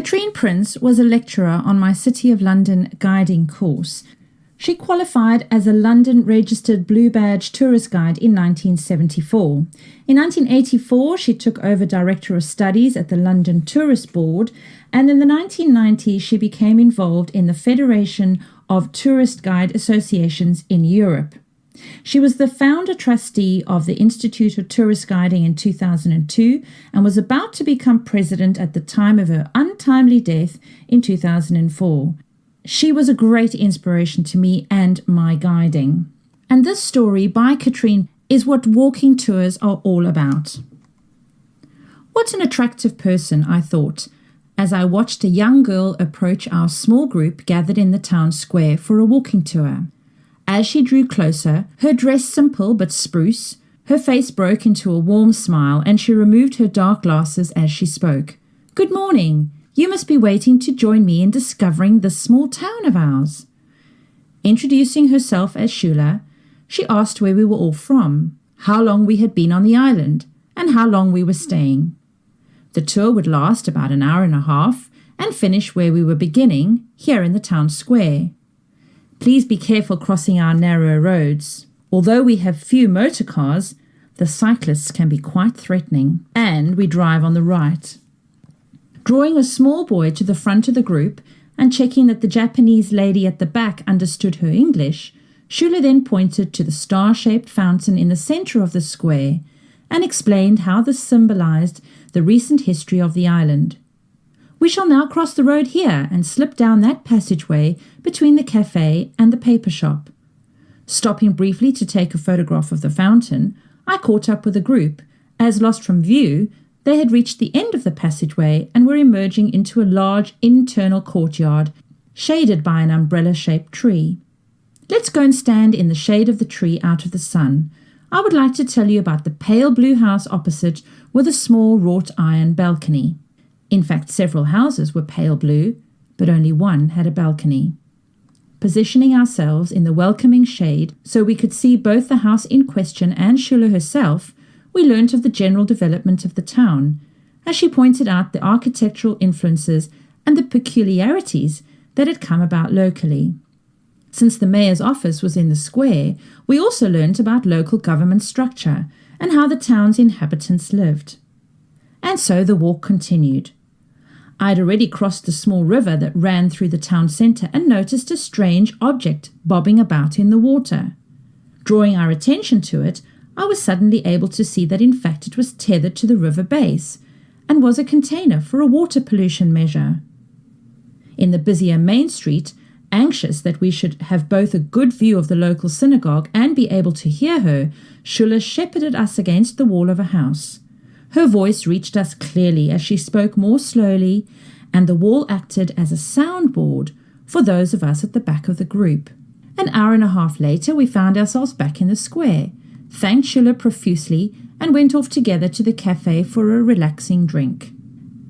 Katrine Prince was a lecturer on my City of London guiding course. She qualified as a London registered Blue Badge tourist guide in 1974. In 1984, she took over Director of Studies at the London Tourist Board, and in the 1990s, she became involved in the Federation of Tourist Guide Associations in Europe. She was the founder trustee of the Institute of Tourist Guiding in 2002 and was about to become president at the time of her untimely death in 2004. She was a great inspiration to me and my guiding. And this story by Katrine is what walking tours are all about. What an attractive person, I thought, as I watched a young girl approach our small group gathered in the town square for a walking tour. As she drew closer, her dress simple but spruce, her face broke into a warm smile and she removed her dark glasses as she spoke. "Good morning. You must be waiting to join me in discovering this small town of ours." Introducing herself as Shula, she asked where we were all from, how long we had been on the island, and how long we were staying. The tour would last about an hour and a half and finish where we were beginning, here in the town square. Please be careful crossing our narrow roads. Although we have few motor cars, the cyclists can be quite threatening, and we drive on the right. Drawing a small boy to the front of the group and checking that the Japanese lady at the back understood her English, Shula then pointed to the star-shaped fountain in the center of the square and explained how this symbolized the recent history of the island. "We shall now cross the road here and slip down that passageway between the cafe and the paper shop." Stopping briefly to take a photograph of the fountain, I caught up with the group, as lost from view, they had reached the end of the passageway and were emerging into a large internal courtyard, shaded by an umbrella-shaped tree. "Let's go and stand in the shade of the tree out of the sun. I would like to tell you about the pale blue house opposite with a small wrought iron balcony." In fact, several houses were pale blue, but only one had a balcony. Positioning ourselves in the welcoming shade so we could see both the house in question and Shula herself, we learnt of the general development of the town, as she pointed out the architectural influences and the peculiarities that had come about locally. Since the mayor's office was in the square, we also learnt about local government structure and how the town's inhabitants lived. And so the walk continued. I had already crossed the small river that ran through the town centre and noticed a strange object bobbing about in the water. Drawing our attention to it, I was suddenly able to see that in fact it was tethered to the river base and was a container for a water pollution measure. In the busier main street, anxious that we should have both a good view of the local synagogue and be able to hear her, Shula shepherded us against the wall of a house. Her voice reached us clearly as she spoke more slowly, and the wall acted as a soundboard for those of us at the back of the group. An hour and a half later, we found ourselves back in the square, thanked Shula profusely, and went off together to the cafe for a relaxing drink.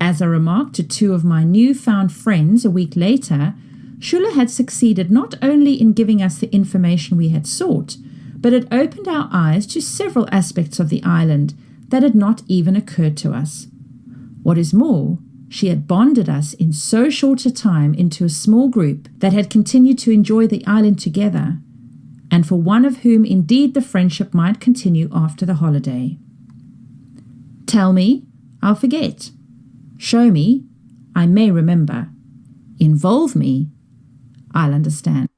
As I remarked to two of my newfound friends a week later, Shula had succeeded not only in giving us the information we had sought, but had opened our eyes to several aspects of the island that had not even occurred to us. What is more, she had bonded us in so short a time into a small group that had continued to enjoy the island together, and for one of whom indeed the friendship might continue after the holiday. Tell me, I'll forget. Show me, I may remember. Involve me, I'll understand.